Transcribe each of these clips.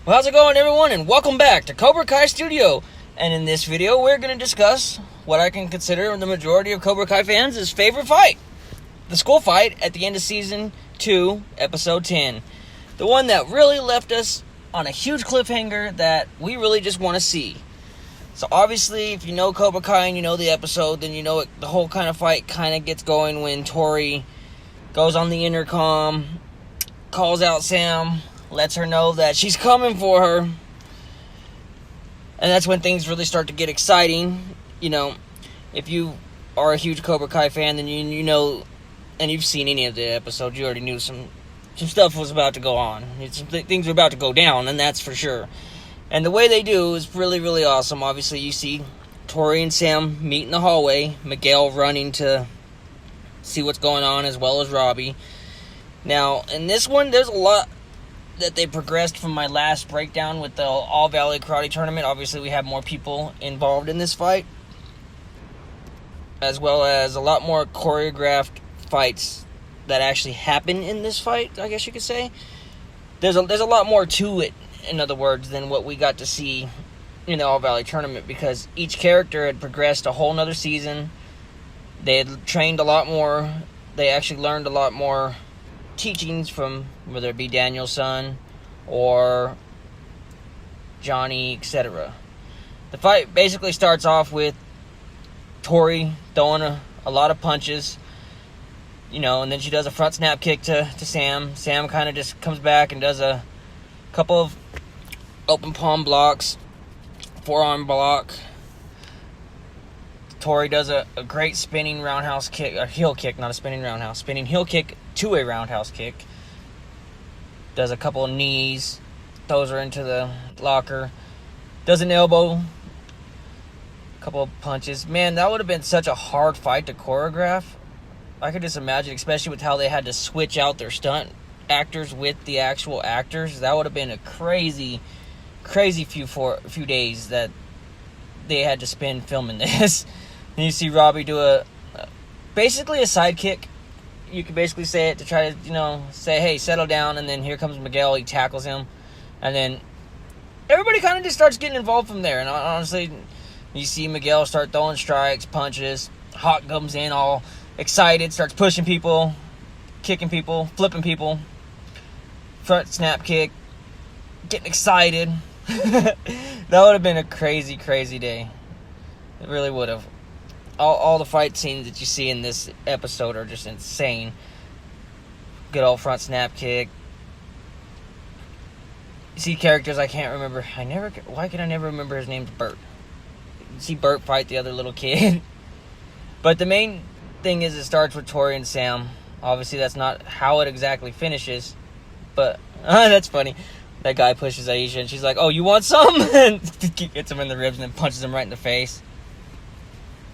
Well, how's it going, everyone, and welcome back to Cobra Kai Studio. And in this video, we're going to discuss what I can consider the majority of Cobra Kai fans' favorite fight. The school fight at the end of Season 2, Episode 10. The one that really left us on a huge cliffhanger that we really just want to see. So obviously, if you know Cobra Kai and you know the episode, then you know the whole kind of fight kind of gets going when Tori goes on the intercom, calls out Sam, lets her know that she's coming for her. And that's when things really start to get exciting. You know, if you are a huge Cobra Kai fan, then you know, and you've seen any of the episodes, you already knew some stuff was about to go on. Things were about to go down, and that's for sure. And the way they do is really, really awesome. Obviously, you see Tori and Sam meet in the hallway. Miguel running to see what's going on, as well as Robbie. Now, in this one, there's a lot that they progressed from my last breakdown with the All Valley Karate Tournament. Obviously, we have more people involved in this fight, as well as a lot more choreographed fights that actually happen in this fight, I guess you could say. There's a lot more to it, in other words, than what we got to see in the All Valley Tournament, because each character had progressed a whole nother season. They had trained a lot more. They actually learned a lot more teachings from whether it be Daniel's son or Johnny, etc. The fight basically starts off with Tori throwing a lot of punches, and then she does a front snap kick to Sam. Sam kind of just comes back and does a couple of open palm blocks, forearm block. Tori does a great spinning roundhouse kick, a heel kick, not a spinning roundhouse, spinning heel kick to a roundhouse kick. Does a couple of knees, throws her into the locker, does an elbow, a couple of punches. Man, that would have been such a hard fight to choreograph. I could just imagine, especially with how they had to switch out their stunt actors with the actual actors. That would have been a crazy few days that they had to spend filming this. And you see Robbie do basically a side kick. You could basically say it to try to, say, hey, settle down. And then here comes Miguel. He tackles him. And then everybody kind of just starts getting involved from there. And honestly, you see Miguel start throwing strikes, punches. Hawk comes in all excited, starts pushing people, kicking people, flipping people. Front snap kick. Getting excited. That would have been a crazy day. It really would have. All the fight scenes that you see in this episode are just insane. Good old front snap kick. You see characters I can't remember. Why can I never remember his name's Bert? You see Bert fight the other little kid. But the main thing is it starts with Tori and Sam. Obviously, that's not how it exactly finishes. But, that's funny. That guy pushes Aisha and she's like, oh, you want some? And gets him in the ribs and then punches him right in the face.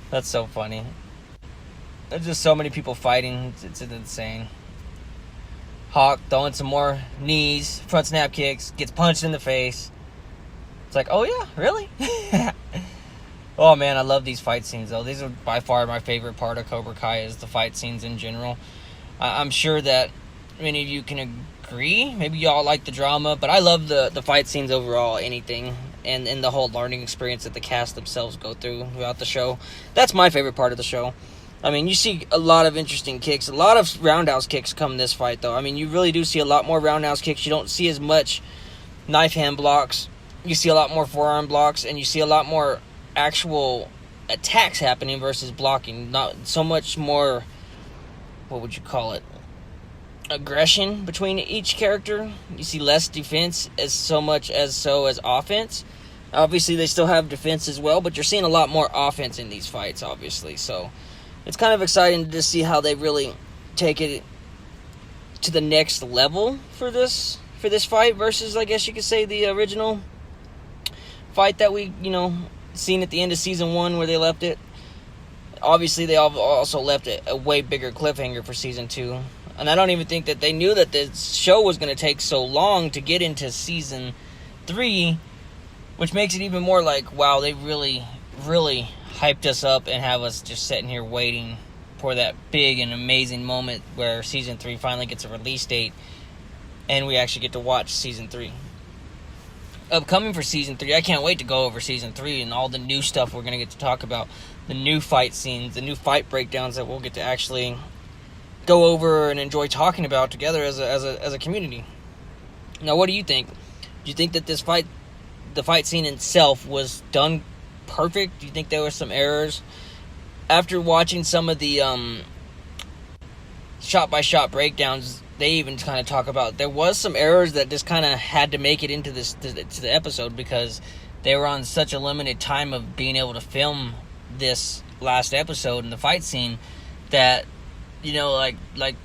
That's so funny. There's just so many people fighting. It's insane. Hawk throwing some more knees, front snap kicks, gets punched in the face. It's like, oh yeah, really? Oh man, I love these fight scenes though. These are by far my favorite part of Cobra Kai, is the fight scenes in general. I'm sure that many of you can agree. Maybe y'all like the drama, but I love the fight scenes overall, anything. And the whole learning experience that the cast themselves go throughout the show. That's my favorite part of the show. I mean, you see a lot of interesting kicks. A lot of roundhouse kicks come in this fight, though. I mean, you really do see a lot more roundhouse kicks. You don't see as much knife hand blocks. You see a lot more forearm blocks. And you see a lot more actual attacks happening versus blocking. Not so much more, what would you call it, aggression between each character. You see less defense as offense. Obviously, they still have defense as well, but you're seeing a lot more offense in these fights, obviously. So it's kind of exciting to see how they really take it to the next level for this fight versus, I guess you could say, the original fight that we, seen at the end of Season 1 where they left it. Obviously, they also left it a way bigger cliffhanger for Season 2. And I don't even think that they knew that the show was going to take so long to get into Season 3, which makes it even more like, wow, they really, really hyped us up and have us just sitting here waiting for that big and amazing moment where Season 3 finally gets a release date and we actually get to watch Season 3. upcoming for season 3. I can't wait to go over season 3 and all the new stuff we're gonna get to talk about, the new fight scenes, the new fight breakdowns that we'll get to actually go over and enjoy talking about together as a community. Now, what do you think? Do you think that the fight scene itself was done perfect? Do you think there were some errors? After watching some of the shot-by-shot breakdowns, they even kind of talk about there was some errors that just kind of had to make it into to the episode because they were on such a limited time of being able to film this last episode and the fight scene that, you know, like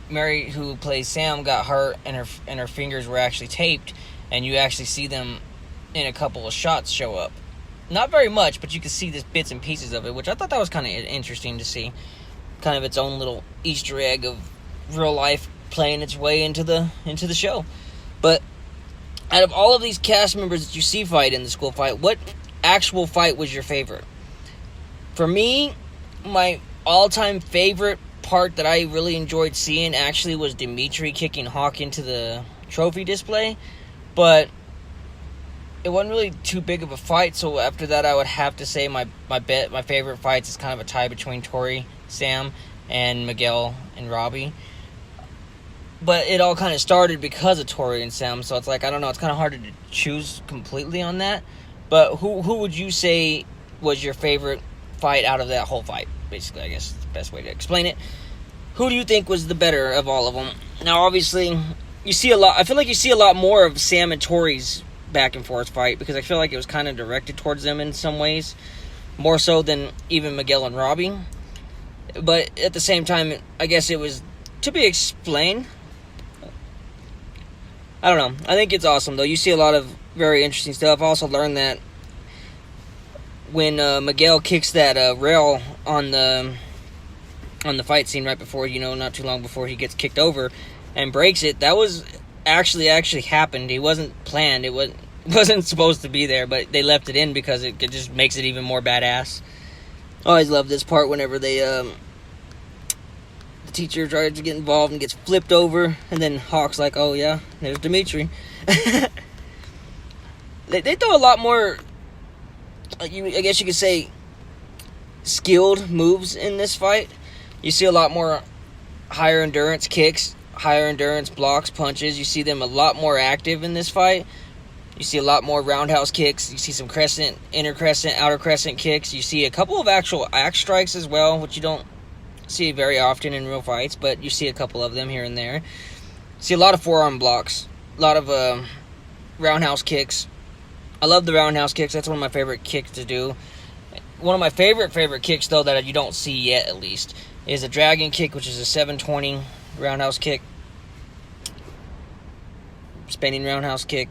Mary, who plays Sam, got hurt and her fingers were actually taped, and you actually see them in a couple of shots show up. Not very much, but you can see the bits and pieces of it, which I thought that was kind of interesting to see. Kind of its own little Easter egg of real life playing its way into the show. But out of all of these cast members that you see fight in the school fight, what actual fight was your favorite? For me, my all-time favorite part that I really enjoyed seeing actually was Dimitri kicking Hawk into the trophy display, but it wasn't really too big of a fight. So after that, I would have to say my favorite fights is kind of a tie between Tori, Sam, and Miguel and Robbie. But it all kind of started because of Tori and Sam, so it's like, I don't know, it's kind of hard to choose completely on that. But who would you say was your favorite fight out of that whole fight? Basically, I guess is the best way to explain it. Who do you think was the better of all of them? Now, obviously, you see a lot. I feel like you see a lot more of Sam and Tori's back and forth fight because I feel like it was kind of directed towards them in some ways, more so than even Miguel and Robbie. But at the same time, I guess it was to be explained. I don't know. I think it's awesome, though. You see a lot of very interesting stuff. I also learned that when Miguel kicks that rail on the fight scene right before, not too long before he gets kicked over and breaks it, that was actually happened. It wasn't planned. It wasn't supposed to be there, but they left it in because it just makes it even more badass. I always love this part whenever the teacher tries to get involved and gets flipped over, and then Hawk's like, oh yeah, there's Dimitri. They throw a lot more, I guess you could say, skilled moves in this fight. You see a lot more higher endurance kicks, higher endurance blocks, punches. You see them a lot more active in this fight. You see a lot more roundhouse kicks. You see some crescent, inner crescent, outer crescent kicks. You see a couple of actual axe strikes as well, which you don't see very often in real fights, but you see a couple of them here and there. See a lot of forearm blocks, a lot of roundhouse kicks. I love the roundhouse kicks. That's one of my favorite kicks to do. One of my favorite kicks, though, that you don't see yet, at least, is a dragon kick, which is a 720 roundhouse kick, spinning roundhouse kick,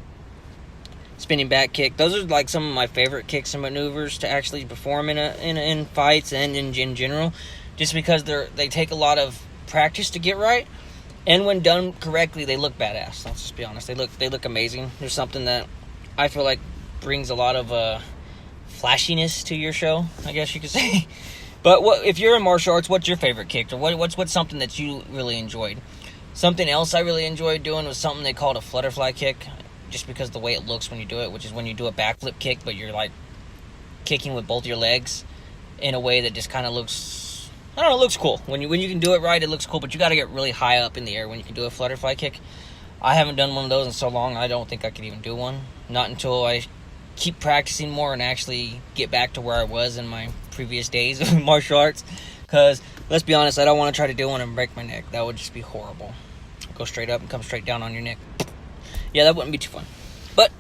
spinning back kick. Those are like some of my favorite kicks and maneuvers to actually perform in fights and in general, just because they take a lot of practice to get right, and when done correctly, they look badass. Let's just be honest. They look amazing. There's something that I feel like brings a lot of flashiness to your show, I guess you could say. But if you're in martial arts, what's your favorite kick? Or what's something that you really enjoyed? Something else I really enjoyed doing was something they called a flutterfly kick, just because the way it looks when you do it, which is when you do a backflip kick, but you're like kicking with both your legs in a way that just kind of looks, I don't know, it looks cool. When you can do it right, it looks cool, but you got to get really high up in the air when you can do a flutterfly kick. I haven't done one of those in so long, I don't think I could even do one. Not until I keep practicing more and actually get back to where I was in my previous days of martial arts. Because, let's be honest, I don't want to try to do one and break my neck. That would just be horrible. Go straight up and come straight down on your neck. Yeah, that wouldn't be too fun. But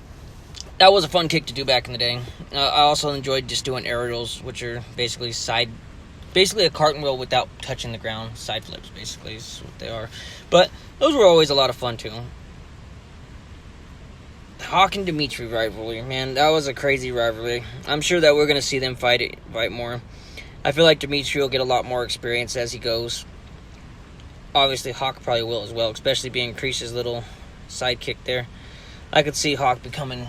that was a fun kick to do back in the day. I also enjoyed just doing aerials, which are basically a cartwheel without touching the ground. Side flips, basically, is what they are. But those were always a lot of fun, too. Hawk and Dimitri rivalry, man, that was a crazy rivalry. I'm sure that we're going to see them fight more. I feel like Dimitri will get a lot more experience as he goes. Obviously, Hawk probably will as well, especially being Kreese's little sidekick there. I could see Hawk becoming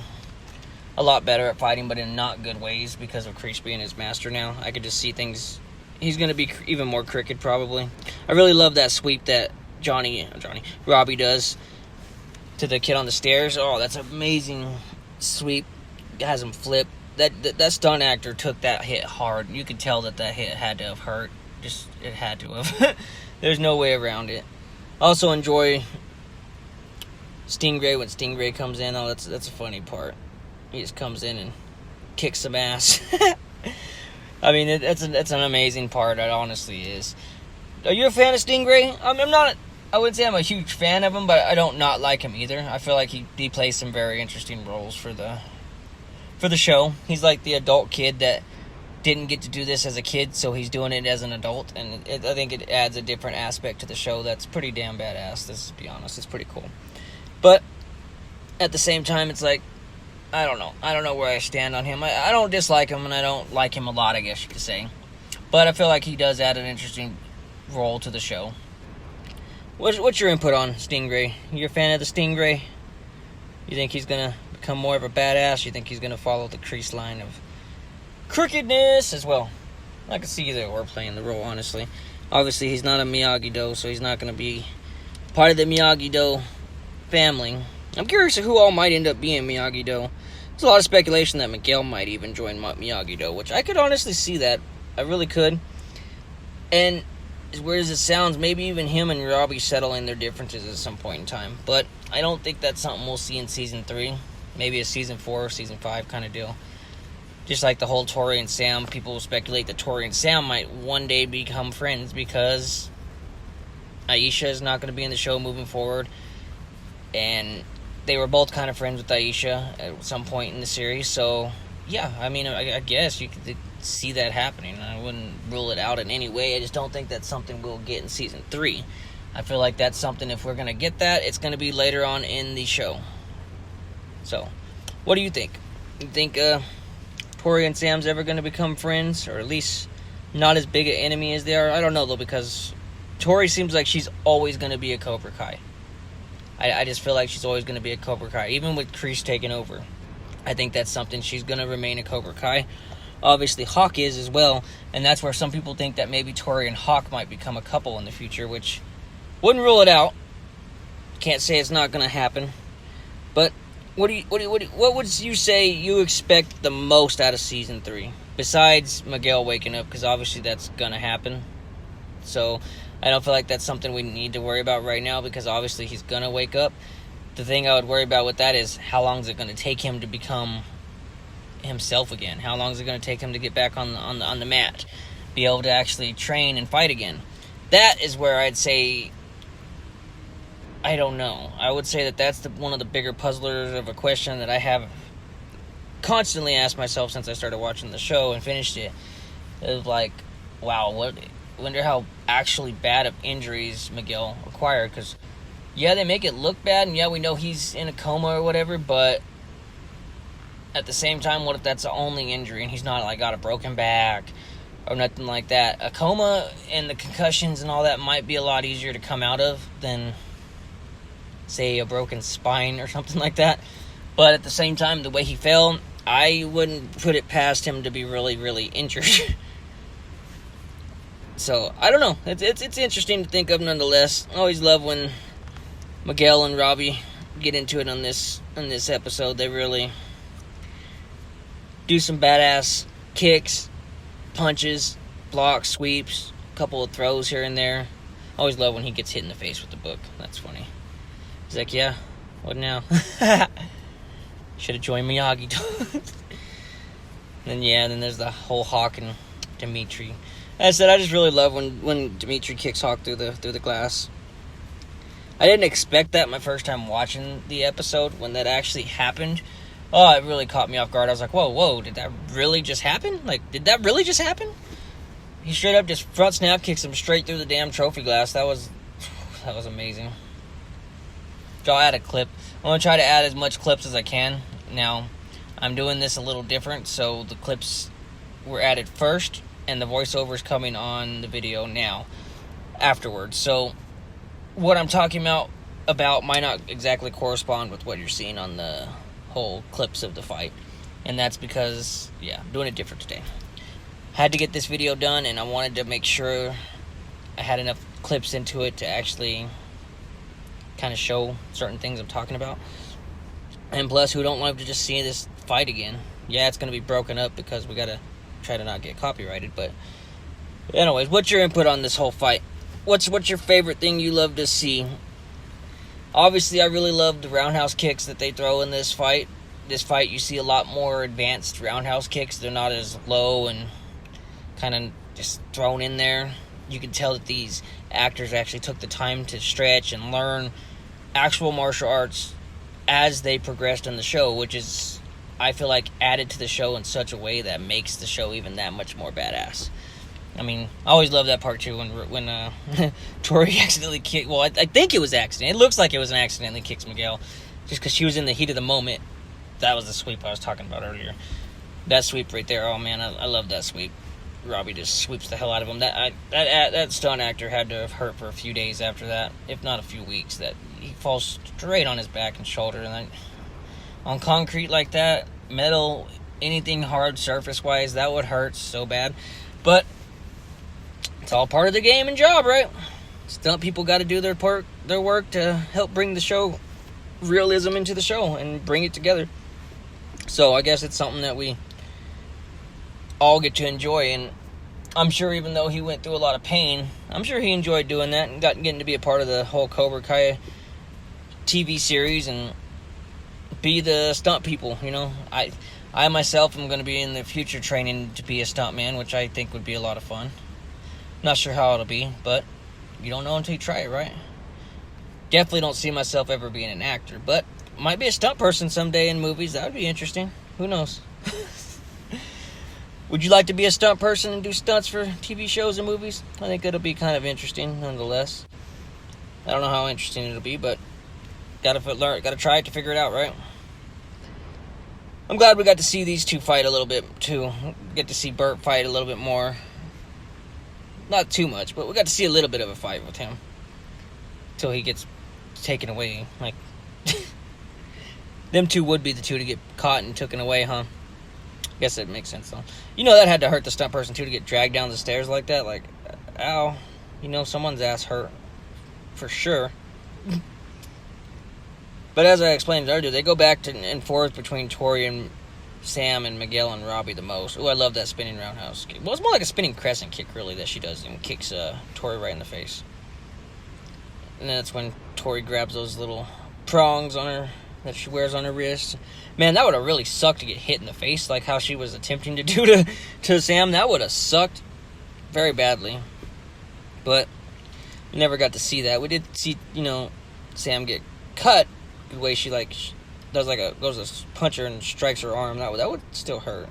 a lot better at fighting, but in not good ways because of Kreese being his master now. I could just see things. He's going to be even more crooked, probably. I really love that sweep that Robbie does to the kid on the stairs. Oh, that's amazing sweep, has him flip. That stunt actor took that hit hard. You could tell that hit had to have hurt. Just, it had to have. There's no way around it. Also enjoy Stingray when Stingray comes in. Oh, that's a funny part. He just comes in and kicks some ass. I mean, it's an amazing part. It honestly is. Are you a fan of Stingray? I'm not. I wouldn't say I'm a huge fan of him, but I don't not like him either. I feel like he plays some very interesting roles for the show. He's like the adult kid that didn't get to do this as a kid, so he's doing it as an adult, and I think it adds a different aspect to the show that's pretty damn badass. Let's be honest, it's pretty cool. But at the same time, it's like, I don't know where I stand on him. I don't dislike him, and I don't like him a lot, I guess you could say. But I feel like he does add an interesting role to the show. What's your input on Stingray? You a fan of the Stingray? You think he's gonna become more of a badass? You think he's gonna follow the crease line of crookedness as well? I can see either or playing the role, honestly. Obviously, he's not a Miyagi-Do, so he's not gonna be part of the Miyagi-Do family. I'm curious who all might end up being Miyagi-Do. There's a lot of speculation that Miguel might even join Miyagi-Do, which I could honestly see that. I really could. And as weird as it sounds, maybe even him and Robbie settle in their differences at some point in time. But I don't think that's something we'll see in Season 3. Maybe a Season 4 or Season 5 kind of deal. Just like the whole Tori and Sam, people will speculate that Tori and Sam might one day become friends because Aisha is not going to be in the show moving forward. And they were both kind of friends with Aisha at some point in the series. So, yeah, I mean, I guess you could see that happening. I wouldn't rule it out in any way. I just don't think that's something we'll get in Season 3. I feel like that's something, if we're going to get that, it's going to be later on in the show. So, what do you think? You think Tori and Sam's ever going to become friends? Or at least not as big an enemy as they are? I don't know, though, because Tori seems like she's always going to be a Cobra Kai. I just feel like she's always going to be a Cobra Kai, even with Kreese taking over. I think that's something she's going to remain a Cobra Kai. Obviously, Hawk is as well, and that's where some people think that maybe Tori and Hawk might become a couple in the future, which wouldn't rule it out. Can't say it's not going to happen. But what would you say you expect the most out of Season 3? Besides Miguel waking up, because obviously that's going to happen. So I don't feel like that's something we need to worry about right now, because obviously he's going to wake up. The thing I would worry about with that is how long is it going to take him to become himself again? How long is it going to take him to get back on the mat, be able to actually train and fight again? That is where I'd say, I don't know. I would say that's one of the bigger puzzlers of a question that I have constantly asked myself since I started watching the show and finished it. It was like, wow, wonder how actually bad of injuries Miguel acquired, because yeah, they make it look bad, and yeah, we know he's in a coma or whatever, but at the same time, what if that's the only injury and he's not like got a broken back or nothing like that? A coma and the concussions and all that might be a lot easier to come out of than, say, a broken spine or something like that. But at the same time, the way he fell, I wouldn't put it past him to be really, really injured. So, I don't know. It's interesting to think of nonetheless. I always love when Miguel and Robbie get into it on this episode. They really do some badass kicks, punches, blocks, sweeps, a couple of throws here and there. I always love when he gets hit in the face with the book. That's funny. He's like, yeah, what now? Should have joined Miyagi. then there's the whole Hawk and Dimitri. As I said, I just really love when Dimitri kicks Hawk through the glass. I didn't expect that my first time watching the episode when that actually happened. Oh, it really caught me off guard. I was like, whoa, did that really just happen? Like, did that really just happen? He straight up just front snap kicks him straight through the damn trophy glass. That was amazing. So I'll add a clip. I'm going to try to add as much clips as I can. Now, I'm doing this a little different, so the clips were added first, and the voiceover is coming on the video now, afterwards. So what I'm talking about might not exactly correspond with what you're seeing on the whole clips of the fight, and that's because, yeah, I'm doing it different today. Had to get this video done, and I wanted to make sure I had enough clips into it to actually kind of show certain things I'm talking about. And plus, who don't love to just see this fight again? Yeah, it's going to be broken up because we got to try to not get copyrighted. But anyways, what's your input on this whole fight? What's your favorite thing you love to see? Obviously, I really love the roundhouse kicks that they throw in this fight. This fight, you see a lot more advanced roundhouse kicks. They're not as low and kind of just thrown in there. You can tell that these actors actually took the time to stretch and learn actual martial arts as they progressed in the show, which is, I feel like, added to the show in such a way that makes the show even that much more badass. I mean, I always love that part too when Tori accidentally kicked. Well, I think it was accident. It looks like it was an accidentally kicks Miguel, just because she was in the heat of the moment. That was the sweep I was talking about earlier. That sweep right there. Oh man, I love that sweep. Robbie just sweeps the hell out of him. That stunt actor had to have hurt for a few days after that, if not a few weeks. That he falls straight on his back and shoulder, and then on concrete like that, metal, anything hard surface wise, that would hurt so bad. But it's all part of the game and job, right? Stunt people got to do their work to help bring the show realism into the show and bring it together. So I guess it's something that we all get to enjoy, and I'm sure even though he went through a lot of pain, I'm sure he enjoyed doing that and getting to be a part of the whole Cobra Kai TV series and be the stunt people. You know, I myself am going to be in the future training to be a stuntman, which I think would be a lot of fun. Not sure how it'll be, but you don't know until you try it, right? Definitely don't see myself ever being an actor, but might be a stunt person someday in movies. That would be interesting. Who knows? Would you like to be a stunt person and do stunts for TV shows and movies? I think it'll be kind of interesting, nonetheless. I don't know how interesting it'll be, but gotta try it to figure it out, right? I'm glad we got to see these two fight a little bit too. Get to see Burt fight a little bit more. Not too much, but we got to see a little bit of a fight with him until he gets taken away. Like, them two would be the two to get caught and taken away, huh? Guess that makes sense, though. You know that had to hurt the stunt person, too, to get dragged down the stairs like that. Like, ow. You know someone's ass hurt. For sure. But as I explained earlier, they go back and forth between Tori and Sam and Miguel and Robbie the most. Ooh, I love that spinning roundhouse kick. Well, it's more like a spinning crescent kick, really, that she does and kicks Tori right in the face. And that's when Tori grabs those little prongs on her that she wears on her wrist. Man, that would have really sucked to get hit in the face, like how she was attempting to do to Sam. That would have sucked very badly. But we never got to see that. We did see, Sam get cut the way she goes to punch her and strikes her arm. That would still hurt.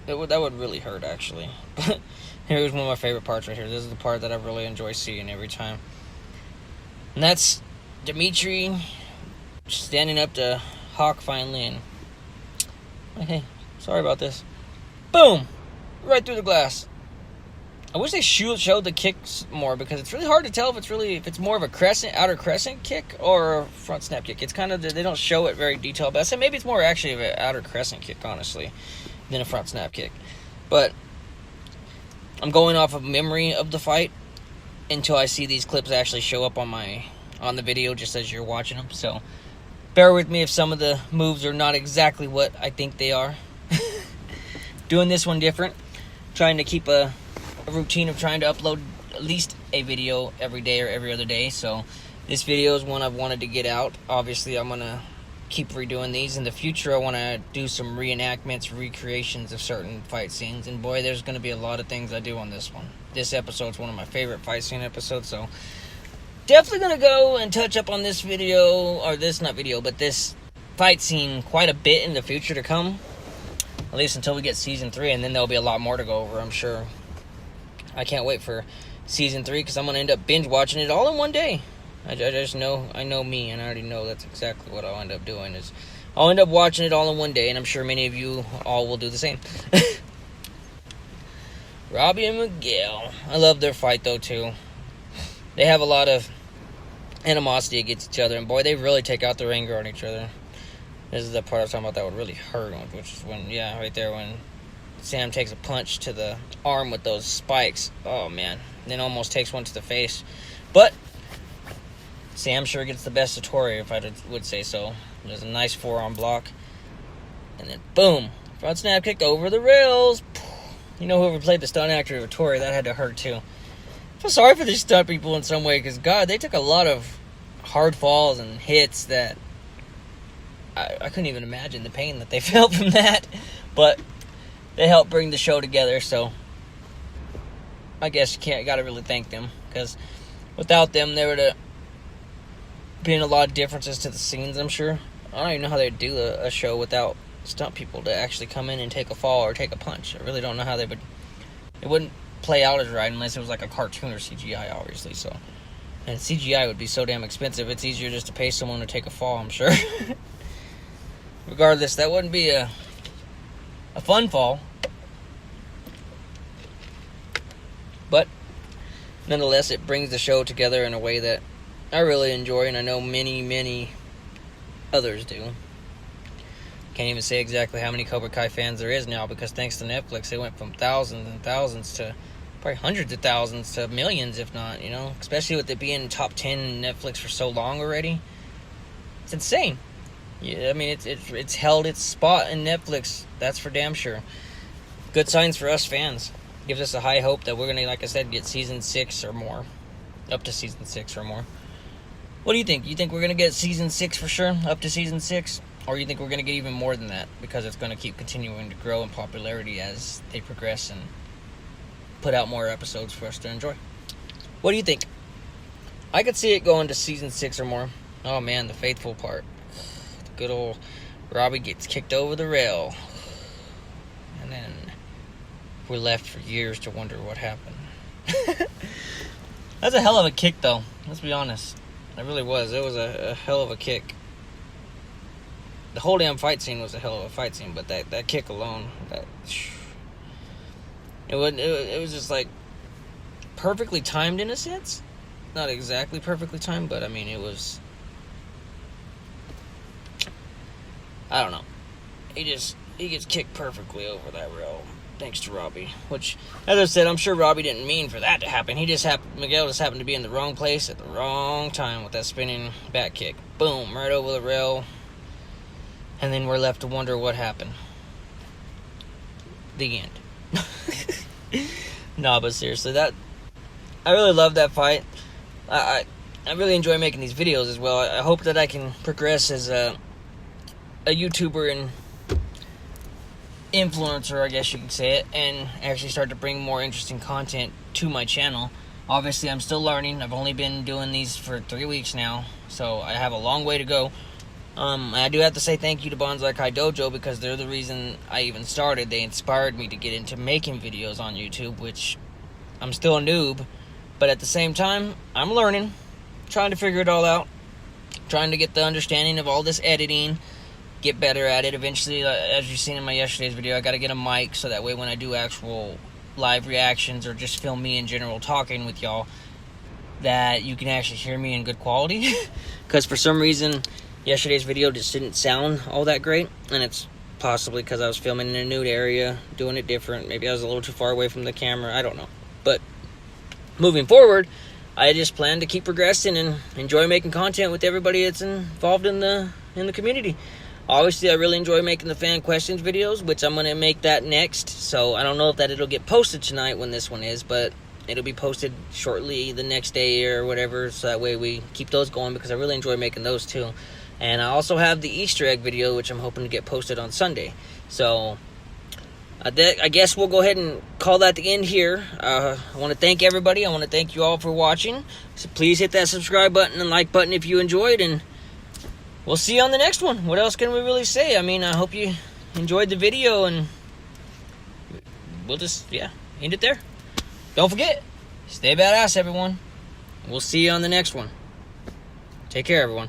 That would really hurt, actually. But here's one of my favorite parts right here. This is the part that I really enjoy seeing every time. And that's Dimitri standing up to Hawk finally, and hey, sorry about this. Boom! Right through the glass. I wish they showed the kicks more, because it's really hard to tell if it's more of a outer crescent kick or a front snap kick. It's kind of, they don't show it very detailed, but I said maybe it's more actually of an outer crescent kick, honestly, than a front snap kick. But I'm going off of memory of the fight until I see these clips actually show up on the video just as you're watching them. So bear with me if some of the moves are not exactly what I think they are. Doing this one different. Trying to keep a routine of trying to upload at least a video every day or every other day. So this video is one I've wanted to get out. Obviously, I'm going to keep redoing these. In the future, I want to do some reenactments, recreations of certain fight scenes. And boy, there's going to be a lot of things I do on this one. This episode's one of my favorite fight scene episodes. So definitely going to go and touch up on this this fight scene quite a bit in the future to come. At least until we get Season 3, and then there'll be a lot more to go over, I'm sure. I can't wait for Season 3, because I'm going to end up binge watching it all in one day. I know me, and I already know that's exactly what I'll end up doing. Is I'll end up watching it all in one day, and I'm sure many of you all will do the same. Robbie and Miguel. I love their fight, though, too. They have a lot of animosity against each other, and boy, they really take out their anger on each other. This is the part I was talking about that would really hurt, which is right there when Sam takes a punch to the arm with those spikes. Oh, man. And then almost takes one to the face. But Sam sure gets the best of Tori, if I would say so. There's a nice forearm block. And then, boom, front snap kick over the rails. You know, whoever played the stunt actor of Tori, that had to hurt too. I feel sorry for these stunt people in some way, because, God, they took a lot of hard falls and hits that I couldn't even imagine the pain that they felt from that. But they helped bring the show together, so I guess you gotta really thank them, because without them, there would have been a lot of differences to the scenes, I'm sure. I don't even know how they'd do a show without stunt people to actually come in and take a fall or take a punch. I really don't know how they would. It wouldn't play out as right unless it was like a cartoon or CGI, obviously. So, and CGI would be so damn expensive. It's easier just to pay someone to take a fall, I'm sure. Regardless, that wouldn't be a fun fall. But nonetheless, it brings the show together in a way that I really enjoy, and I know many, many others do. Can't even say exactly how many Cobra Kai fans there is now, because thanks to Netflix, it went from thousands and thousands to probably hundreds of thousands to millions, if not, you know, especially with it being top 10 in Netflix for so long already. It's insane. Yeah, I mean, it's held its spot in Netflix. That's for damn sure. Good signs for us fans. Gives us a high hope that we're going to, like I said, get season 6 or more. Up to season 6 or more. What do you think? You think we're going to get season 6 for sure? Up to season 6? Or you think we're going to get even more than that? Because it's going to keep continuing to grow in popularity as they progress and put out more episodes for us to enjoy. What do you think? I could see it going to season 6 or more. Oh man, the faithful part. The good old Robbie gets kicked over the rail. And then we're left for years to wonder what happened. That's a hell of a kick, though. Let's be honest. It really was. It was a hell of a kick. The whole damn fight scene was a hell of a fight scene, but that kick alone, it was just like perfectly timed in a sense. Not exactly perfectly timed, but I mean it was. I don't know. He gets kicked perfectly over that rail, thanks to Robbie. Which, as I said, I'm sure Robbie didn't mean for that to happen. Miguel just happened to be in the wrong place at the wrong time with that spinning back kick. Boom, right over the rail. And then we're left to wonder what happened. The end. No, but seriously, I really love that fight. I really enjoy making these videos as well. I hope that I can progress as a YouTuber and influencer, I guess you could say it, and actually start to bring more interesting content to my channel. Obviously, I'm still learning. I've only been doing these for 3 weeks now, so I have a long way to go. I do have to say thank you to Bonsai Kai Dojo, because they're the reason I even started. They inspired me to get into making videos on YouTube, which I'm still a noob, but at the same time, I'm learning, trying to figure it all out, trying to get the understanding of all this editing, get better at it. Eventually, as you've seen in my yesterday's video, I got to get a mic so that way when I do actual live reactions or just film me in general talking with y'all, that you can actually hear me in good quality. Because for some reason, yesterday's video just didn't sound all that great, and it's possibly because I was filming in a nude area, doing it different. Maybe I was a little too far away from the camera. I don't know. But moving forward, I just plan to keep progressing and enjoy making content with everybody that's involved in the community. Obviously, I really enjoy making the fan questions videos, which I'm going to make that next. So I don't know if it'll get posted tonight when this one is, but it'll be posted shortly the next day or whatever. So that way we keep those going, because I really enjoy making those too. And I also have the Easter egg video, which I'm hoping to get posted on Sunday. So I guess we'll go ahead and call that the end here. I want to thank everybody. I want to thank you all for watching. So please hit that subscribe button and like button if you enjoyed. And we'll see you on the next one. What else can we really say? I mean, I hope you enjoyed the video. And we'll just, end it there. Don't forget, stay badass, everyone. We'll see you on the next one. Take care, everyone.